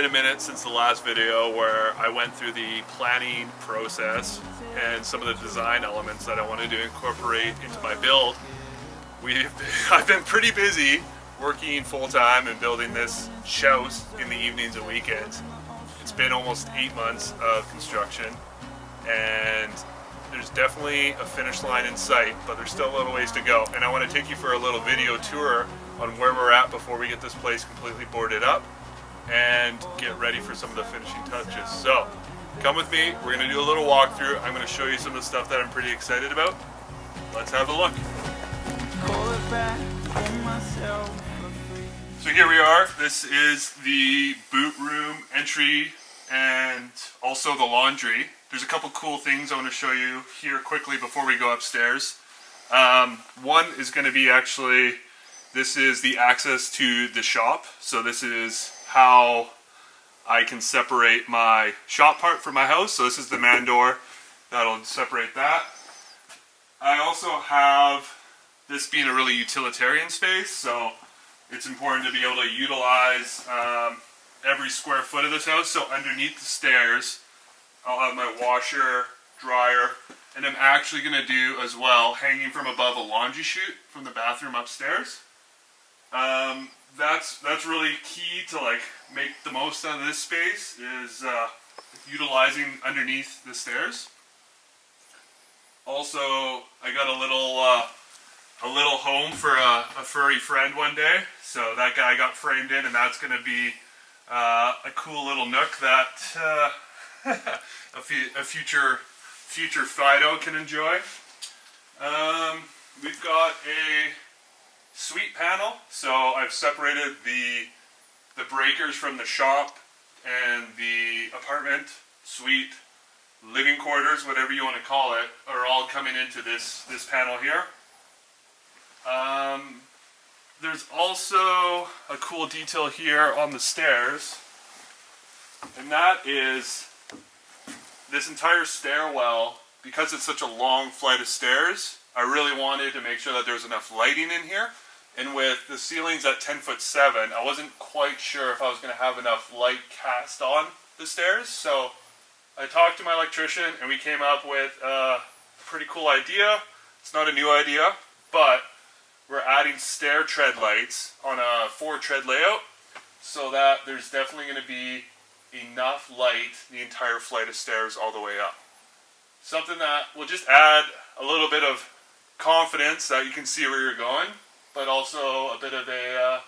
been a minute since the last video where I went through the planning process and some of the design elements that I wanted to incorporate into my build. I've been pretty busy working full-time and building this shouse in the evenings and weekends. It's been almost 8 months of construction, and there's definitely a finish line in sight, but there's still a little ways to go. And I want to take you for a little video tour on where we're at before we get this place completely boarded up and get ready for some of the finishing touches. So come with me, we're going to do a little walkthrough. I'm going to show you some of the stuff that I'm pretty excited about. Let's have a look. So here we are. This is the boot room entry and also the laundry. There's a couple cool things I want to show you here quickly before we go upstairs. One is going to be actually, this is the access to the shop. So this is how I can separate my shop part from my house. So this is the man door that'll separate that. I also have this being a really utilitarian space, so it's important to be able to utilize every square foot of this house. So underneath the stairs, I'll have my washer, dryer, and I'm actually going to do as well, hanging from above, a laundry chute from the bathroom upstairs. That's really key to make the most out of this space, is utilizing underneath the stairs. Also, I got a little home for a furry friend one day, so that guy got framed in, and that's going to be a cool little nook that a future Fido can enjoy. We've got a suite panel, so I've separated the breakers from the shop and the apartment, suite, living quarters, whatever you want to call it, are all coming into this panel here. There's also a cool detail here on the stairs, and that is this entire stairwell. Because it's such a long flight of stairs, I really wanted to make sure that there's enough lighting in here. And with the ceilings at 10'7", I wasn't quite sure if I was going to have enough light cast on the stairs. So I talked to my electrician, and we came up with a pretty cool idea. It's not a new idea, but we're adding stair tread lights on a 4-tread layout, so that there's definitely going to be enough light the entire flight of stairs all the way up. Something that will just add a little bit of confidence that you can see where you're going, but also a bit of a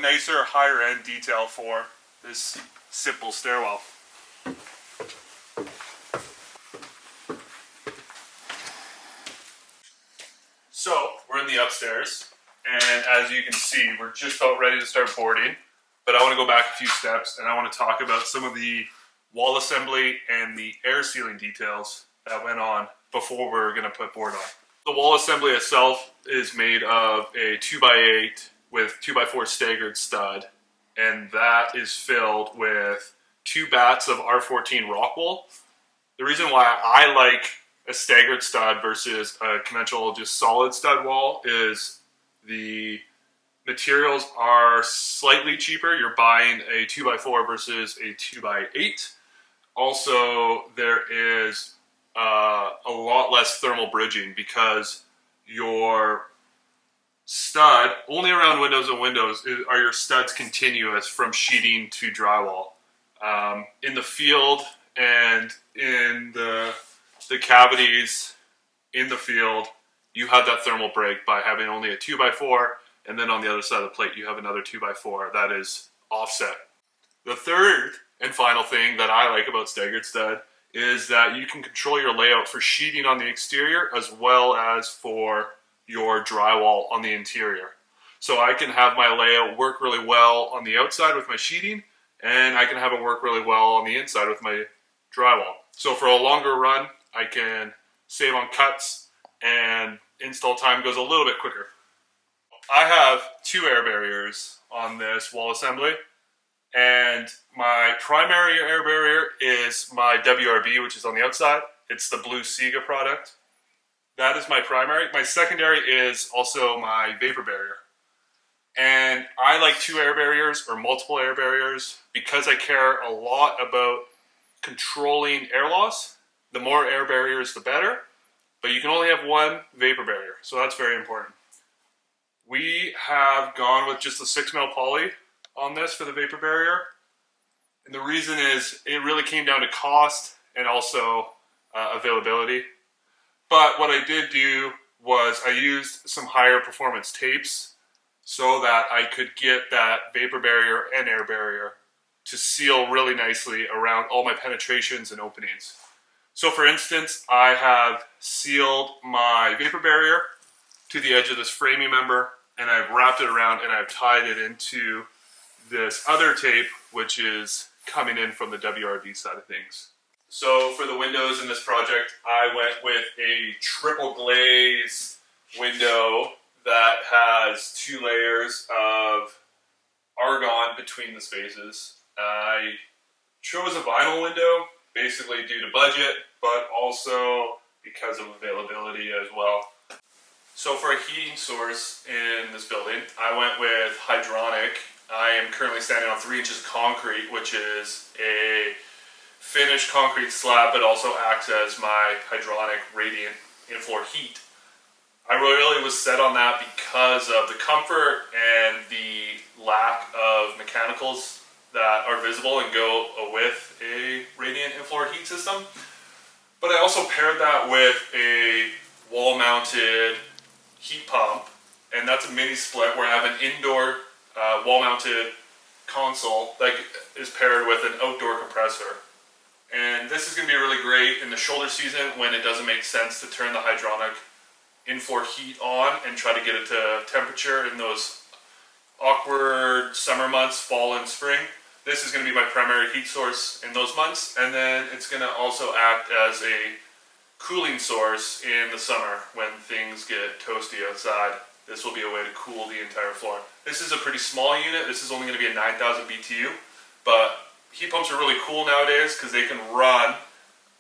nicer, higher end detail for this simple stairwell. So we're in the upstairs, and as you can see, we're just about ready to start boarding. But I want to go back a few steps, and I want to talk about some of the wall assembly and the air sealing details that went on before we're going to put board on. The wall assembly itself is made of a 2x8 with 2x4 staggered stud, and that is filled with 2 bats of R14 rock wool. The reason why I like a staggered stud versus a conventional just solid stud wall is the materials are slightly cheaper. You're buying a 2x4 versus a 2x8. Also, there is a lot less thermal bridging because your stud, only around windows and windows are your studs continuous from sheeting to drywall. In the field and in the cavities in the field, you have that thermal break by having only a 2x4, and then on the other side of the plate you have another 2x4 that is offset. The third and final thing that I like about staggered stud is that you can control your layout for sheeting on the exterior as well as for your drywall on the interior. So I can have my layout work really well on the outside with my sheeting, and I can have it work really well on the inside with my drywall. So for a longer run, I can save on cuts, and install time goes a little bit quicker. I have 2 air barriers on this wall assembly, and my primary air barrier is my WRB, which is on the outside. It's the blue Sega product. That is my primary. My secondary is also my vapor barrier. And I like 2 air barriers or multiple air barriers because I care a lot about controlling air loss. The more air barriers, the better. But you can only have 1 vapor barrier, so that's very important. We have gone with just the 6mm poly on this for the vapor barrier. And the reason is it really came down to cost and also availability. But what I did do was I used some higher performance tapes so that I could get that vapor barrier and air barrier to seal really nicely around all my penetrations and openings. So for instance, I have sealed my vapor barrier to the edge of this framing member, and I've wrapped it around and I've tied it into this other tape, which is coming in from the WRV side of things. So for the windows in this project, I went with a triple glaze window that has 2 layers of argon between the spaces. I chose a vinyl window basically due to budget, but also because of availability as well. So for a heating source in this building, I went with hydronic. I am currently standing on 3 inches of concrete, which is a finished concrete slab, but also acts as my hydronic radiant in-floor heat. I really was set on that because of the comfort and the lack of mechanicals that are visible and go with a radiant in-floor heat system. But I also paired that with a wall-mounted heat pump, and that's a mini split where I have an indoor wall-mounted console that is paired with an outdoor compressor. And this is going to be really great in the shoulder season when it doesn't make sense to turn the hydronic in-floor heat on and try to get it to temperature in those awkward summer months, fall and spring. This is going to be my primary heat source in those months, and then it's going to also act as a cooling source in the summer when things get toasty outside. This will be a way to cool the entire floor. This is a pretty small unit. This is only going to be a 9,000 BTU, but heat pumps are really cool nowadays because they can run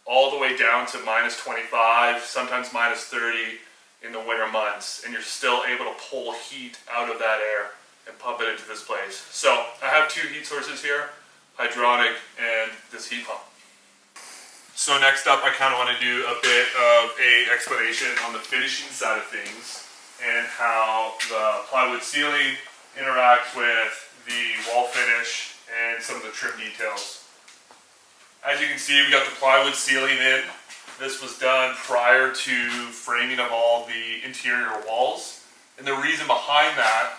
all the way down to minus 25, sometimes minus 30 in the winter months, and you're still able to pull heat out of that air and pump it into this place. So I have 2 heat sources here, hydronic and this heat pump. So next up, I kind of want to do a bit of a explanation on the finishing side of things and how the plywood ceiling interacts with the wall finish and some of the trim details. As you can see, we got the plywood ceiling in. This was done prior to framing of all the interior walls. And the reason behind that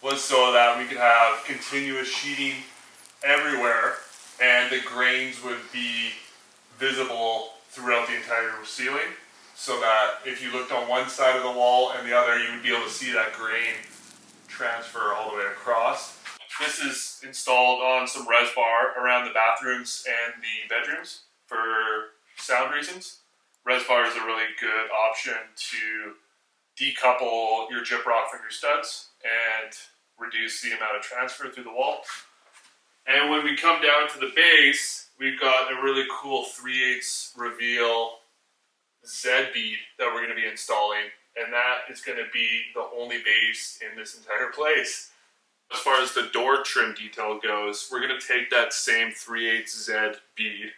was so that we could have continuous sheeting everywhere and the grains would be visible throughout the entire ceiling, so that if you looked on one side of the wall and the other, you would be able to see that grain transfer all the way across. This is installed on some res bar around the bathrooms and the bedrooms for sound reasons. Res bar is a really good option to decouple your gyprock from your studs and reduce the amount of transfer through the wall. And when we come down to the base, we've got a really cool 3/8 reveal Z bead that we're going to be installing, and that is going to be the only base in this entire place. As far as the door trim detail goes, we're going to take that same 3/8 Z bead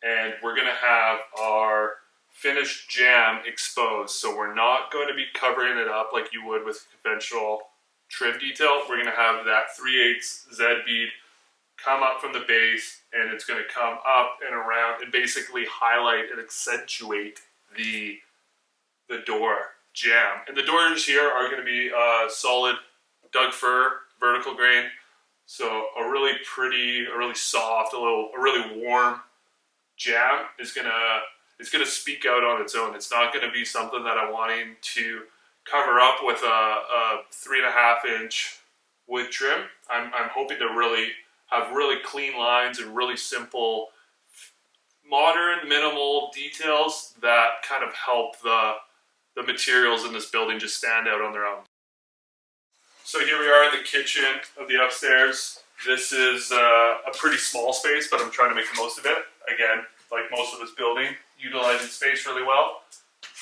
and we're going to have our finished jamb exposed. So we're not going to be covering it up like you would with conventional trim detail. We're going to have that 3/8 Z bead come up from the base, and it's going to come up and around and basically highlight and accentuate the door jamb. And the doors here are going to be solid Doug fir vertical grain, so a really pretty, a really soft, a really warm jamb is gonna speak out on its own. It's not going to be something that I'm wanting to cover up with a 3.5-inch wood trim. I'm hoping to really have really clean lines and really simple, modern, minimal details that kind of help the materials in this building just stand out on their own. So here we are in the kitchen of the upstairs. This is a pretty small space, but I'm trying to make the most of it. Again, like most of this building, utilizing space really well.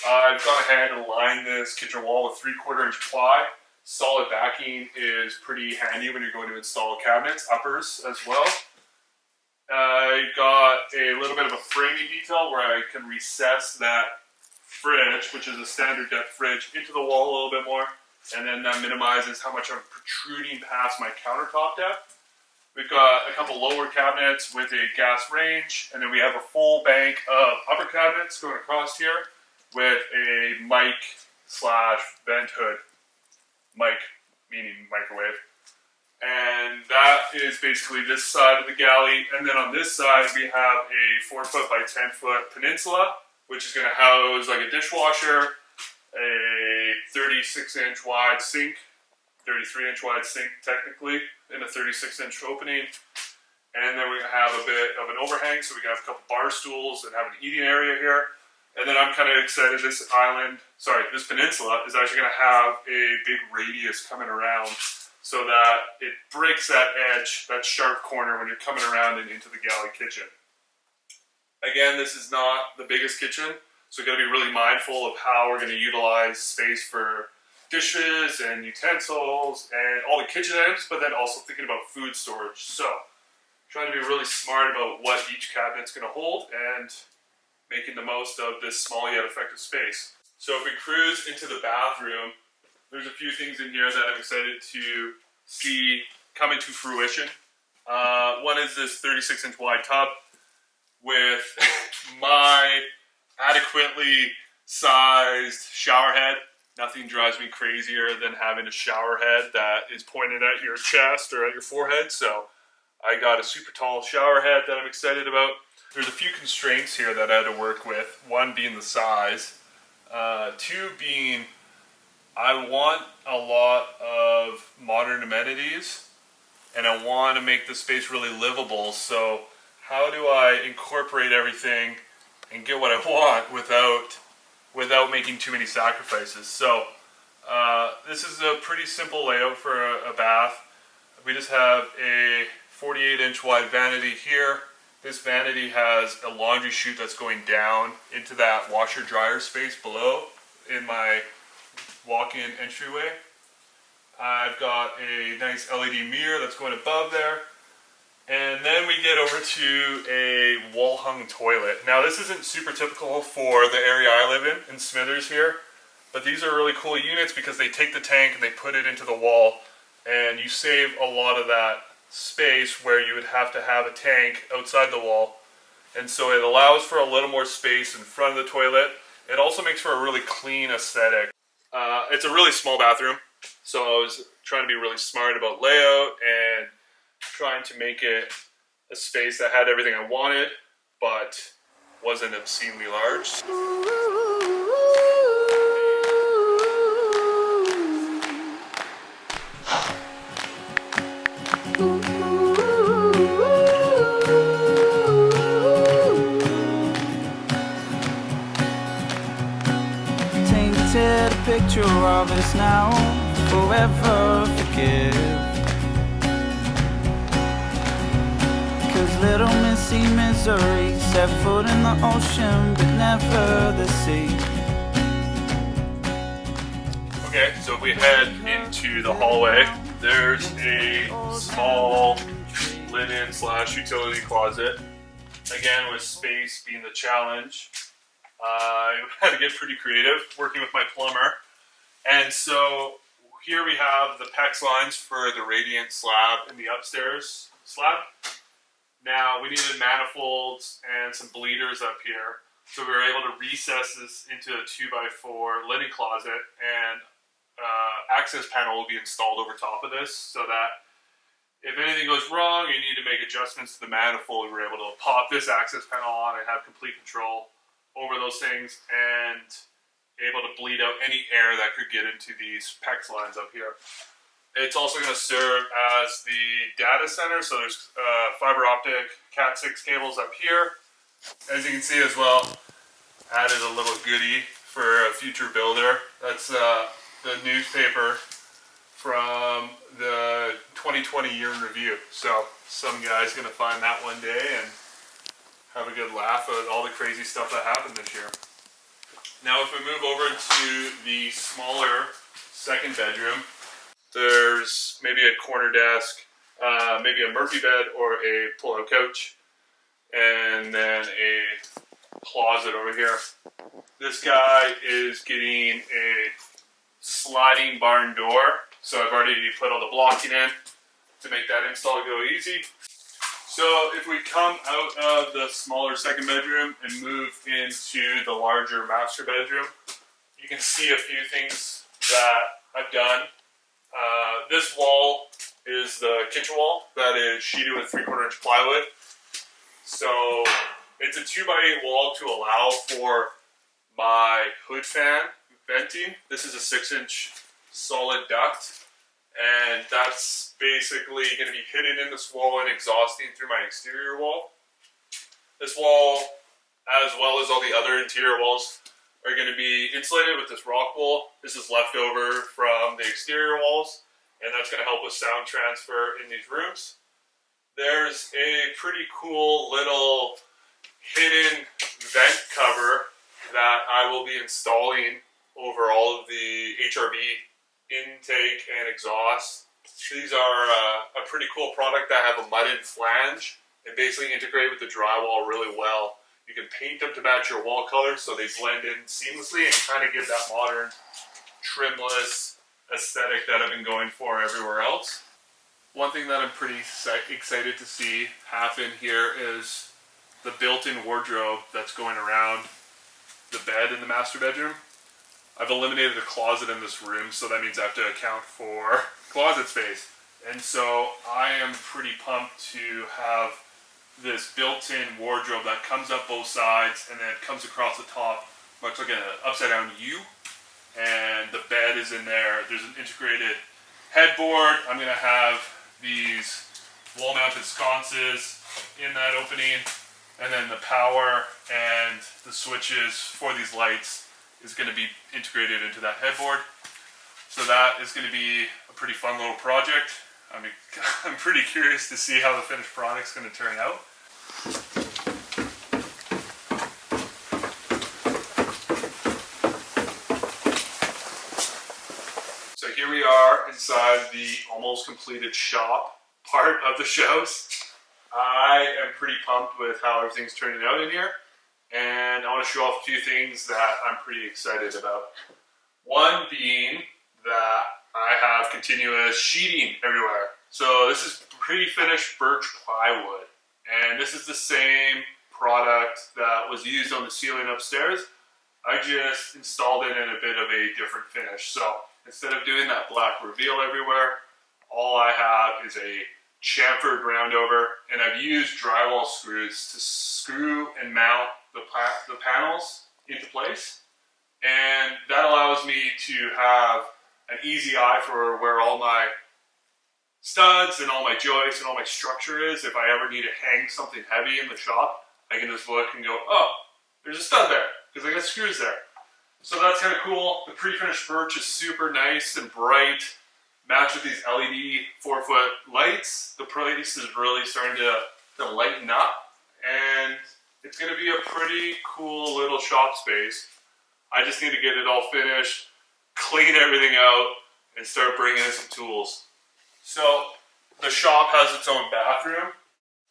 I've gone ahead and lined this kitchen wall with 3/4 inch ply. solid backing is pretty handy when you're going to install cabinets, uppers as well. I got a little bit of a framing detail where I can recess that fridge, which is a standard depth fridge, into the wall a little bit more, and then that minimizes how much I'm protruding past my countertop depth. We've got a couple lower cabinets with a gas range, and then we have a full bank of upper cabinets going across here with a mic / vent hood. Mic, meaning microwave. And that is basically this side of the galley. And then on this side, we have a 4 foot by 10 foot peninsula, which is going to house like a dishwasher, a 36-inch wide sink, 33-inch wide sink technically, in a 36-inch opening. And then we have a bit of an overhang, so we can have a couple bar stools and have an eating area here. And then I'm kind of excited, this peninsula is actually going to have a big radius coming around so that it breaks that edge, that sharp corner when you're coming around and into the galley kitchen. Again, this is not the biggest kitchen, so we've got to be really mindful of how we're going to utilize space for dishes and utensils and all the kitchen items, but then also thinking about food storage. So, trying to be really smart about what each cabinet's going to hold and making the most of this small yet effective space. So if we cruise into the bathroom, there's a few things in here that I'm excited to see come into fruition. One is this 36-inch wide tub with my adequately sized shower head. Nothing drives me crazier than having a shower head that is pointed at your chest or at your forehead. So I got a super tall shower head that I'm excited about. There's a few constraints here that I had to work with. One being the size. Two being I want a lot of modern amenities and I want to make the space really livable. So how do I incorporate everything and get what I want without making too many sacrifices? So this is a pretty simple layout for a bath. We just have a 48-inch wide vanity here. This vanity has a laundry chute that's going down into that washer dryer space below in my walk-in entryway. I've got a nice LED mirror that's going above there. And then we get over to a wall-hung toilet. Now this isn't super typical for the area I live in Smithers here, but these are really cool units because they take the tank and they put it into the wall, and you save a lot of that space where you would have to have a tank outside the wall. And so it allows for a little more space in front of the toilet. It also makes for a really clean aesthetic. It's a really small bathroom, so I was trying to be really smart about layout and trying to make it a space that had everything I wanted, but wasn't obscenely large. Tainted a picture of us now, forever forgive. Little Missy Missouri set foot in the ocean, but never the sea. Okay, so if we head into the hallway, there's a small linen / utility closet. Again, with space being the challenge, I had to get pretty creative working with my plumber. And so here we have the PEX lines for the radiant slab in the upstairs slab. Now we needed manifolds and some bleeders up here, so we were able to recess this into a 2x4 linen closet, and access panel will be installed over top of this so that if anything goes wrong, you need to make adjustments to the manifold, we were able to pop this access panel on and have complete control over those things and able to bleed out any air that could get into these PEX lines up here. It's also going to serve as the data center, so there's fiber optic Cat6 cables up here. As you can see as well, added a little goodie for a future builder. That's the newspaper from the 2020 year in review. So some guy's going to find that one day and have a good laugh at all the crazy stuff that happened this year. Now if we move over to the smaller second bedroom, There's maybe a corner desk, maybe a Murphy bed or a pull-out couch, and then a closet over here. This guy is getting a sliding barn door, so I've already put all the blocking in to make that install go easy. So if we come out of the smaller second bedroom and move into the larger master bedroom, you can see a few things that I've done. This wall is the kitchen wall that is sheeted with 3/4 inch plywood. So it's a 2x8 wall to allow for my hood fan venting. This is a 6-inch solid duct, and that's basically going to be hidden in this wall and exhausting through my exterior wall. This wall, as well as all the other interior walls, are going to be insulated with this rock wool. This is left over from the exterior walls, and that's going to help with sound transfer in these rooms. There's a pretty cool little hidden vent cover that I will be installing over all of the HRV intake and exhaust. These are a pretty cool product that have a mudded flange and basically integrate with the drywall really well. You can paint them to match your wall color so they blend in seamlessly and kind of give that modern trimless aesthetic that I've been going for everywhere else. One thing that I'm pretty excited to see happen here is the built-in wardrobe that's going around the bed in the master bedroom. I've eliminated a closet in this room, so that means I have to account for closet space. And so I am pretty pumped to have this built-in wardrobe that comes up both sides and then comes across the top, much like an upside-down U. And the bed is in there. There's an integrated headboard. I'm going to have these wall-mounted sconces in that opening, and then the power and the switches for these lights is going to be integrated into that headboard. So that is going to be a pretty fun little project. I'm pretty curious to see how the finished product's going to turn out. So here we are inside the almost completed shop part of the shouse. I am pretty pumped with how everything's turning out in here, and I want to show off a few things that I'm pretty excited about. One being that I have continuous sheeting everywhere. So this is pre-finished birch plywood, and this is the same product that was used on the ceiling upstairs. I just installed it in a bit of a different finish. So instead of doing that black reveal everywhere, all I have is a chamfered roundover, and I've used drywall screws to screw and mount the panels into place, and that allows me to have an easy eye for where all my studs and all my joists and all my structure is. If I ever need to hang something heavy in the shop, I can just look and go, oh, there's a stud there, because I got screws there. So that's kind of cool. The pre-finished birch is super nice and bright, matched with these LED 4-foot lights. The place is really starting to lighten up, and it's going to be a pretty cool little shop space. I just need to get it all finished, clean everything out, and start bringing in some tools. So the shop has its own bathroom,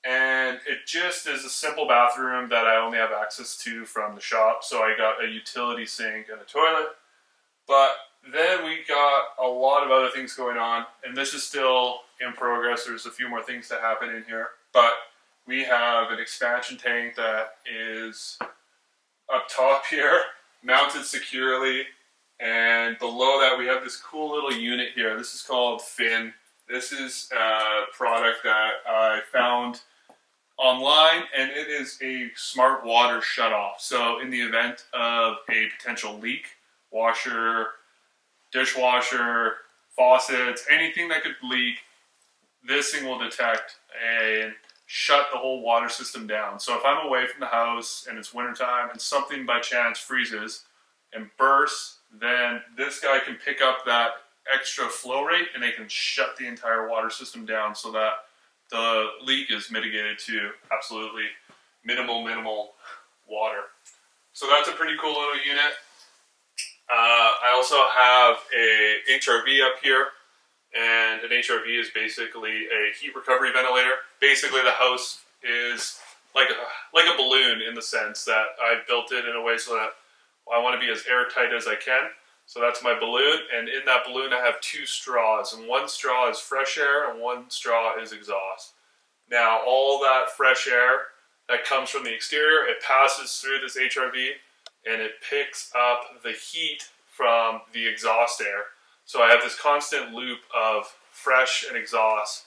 and it just is a simple bathroom that I only have access to from the shop. So I got a utility sink and a toilet, but then we got a lot of other things going on, and this is still in progress. There's a few more things to happen in here, but we have an expansion tank that is up top here, mounted securely, and below that we have this cool little unit here. This is called Fin. This is a product that I found online, and it is a smart water shutoff. So in the event of a potential leak, washer, dishwasher, faucets, anything that could leak, this thing will detect and shut the whole water system down. So if I'm away from the house and it's wintertime and something by chance freezes and bursts, then this guy can pick up that extra flow rate and they can shut the entire water system down so that the leak is mitigated to absolutely minimal water. So that's a pretty cool little unit. I also have a HRV up here And an HRV is basically a heat recovery ventilator. Basically, the house is like a balloon in the sense that I built it in a way so that I want to be as airtight as I can. So that's my balloon, and in that balloon I have 2 straws, and 1 straw is fresh air and 1 straw is exhaust. Now all that fresh air that comes from the exterior, it passes through this HRV and it picks up the heat from the exhaust air. So I have this constant loop of fresh and exhaust,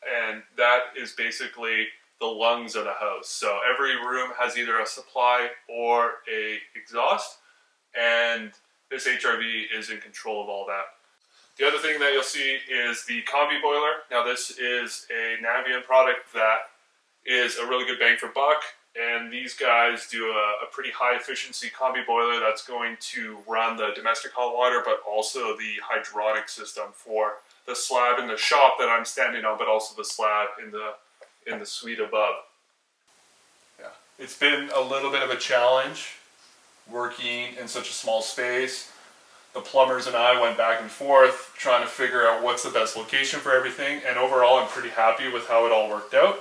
and that is basically the lungs of the house. So every room has either a supply or a exhaust, and this HRV is in control of all that. The other thing that you'll see is the combi boiler. Now this is a Navien product that is a really good bang for buck, and these guys do a pretty high efficiency combi boiler that's going to run the domestic hot water, but also the hydronic system for the slab in the shop that I'm standing on, but also the slab in the suite above. Yeah, it's been a little bit of a challenge working in such a small space. The plumbers and I went back and forth trying to figure out what's the best location for everything, and overall I'm pretty happy with how it all worked out.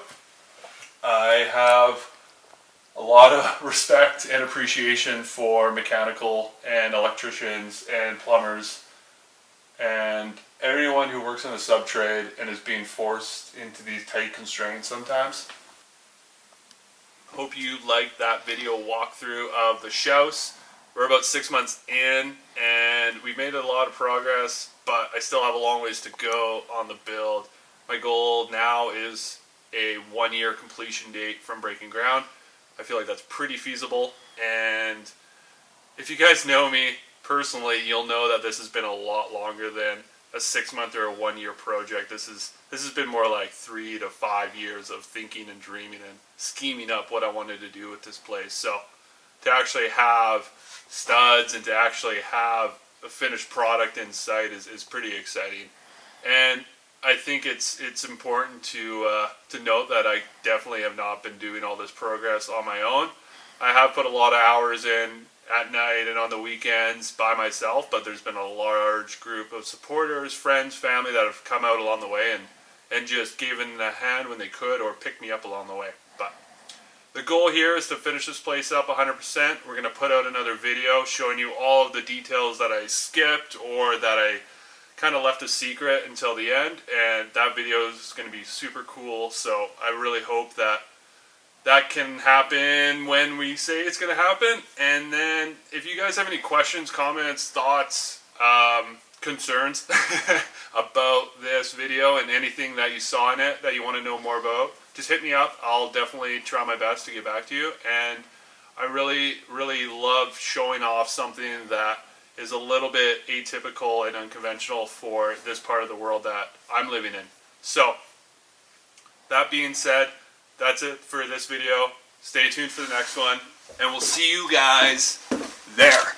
I have a lot of respect and appreciation for mechanical and electricians and plumbers and everyone who works in a sub-trade and is being forced into these tight constraints sometimes. Hope you liked that video walkthrough of the shouse. We're about 6 months in and we've made a lot of progress, but I still have a long ways to go on the build. My goal now is a 1-year completion date from breaking ground. I feel like that's pretty feasible, and if you guys know me personally, you'll know that this has been a lot longer than a 6-month or a 1-year project. This has been more like 3 to 5 years of thinking and dreaming and scheming up what I wanted to do with this place. So to actually have studs and to actually have a finished product in sight is pretty exciting. And I think it's important to note that I definitely have not been doing all this progress on my own. I have put a lot of hours in at night and on the weekends by myself, but there's been a large group of supporters, friends, family that have come out along the way and just given a hand when they could or picked me up along the way. But the goal here is to finish this place up 100%. We're going to put out another video showing you all of the details that I skipped or that I kind of left a secret until the end, and that video is going to be super cool. So I really hope that can happen when we say it's going to happen. And then if you guys have any questions, comments, thoughts, concerns about this video and anything that you saw in it that you want to know more about, just hit me up. I'll definitely try my best to get back to you. And I really, really love showing off something that is a little bit atypical and unconventional for this part of the world that I'm living in. So, that being said, that's it for this video. Stay tuned for the next one, and we'll see you guys there.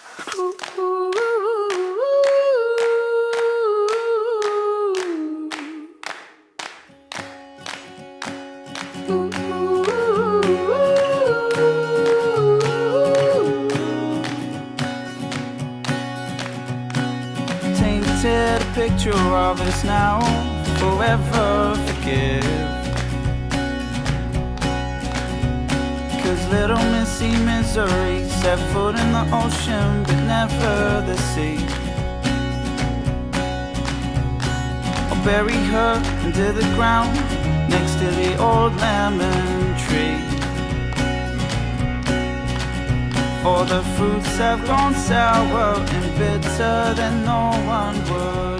Tainted a picture of us now, forever forgive. 'Cause little Missy Misery set foot in the ocean but never the sea. I'll bury her into the ground next to the old lemon tree. For the fruits have gone sour and bitter that no one would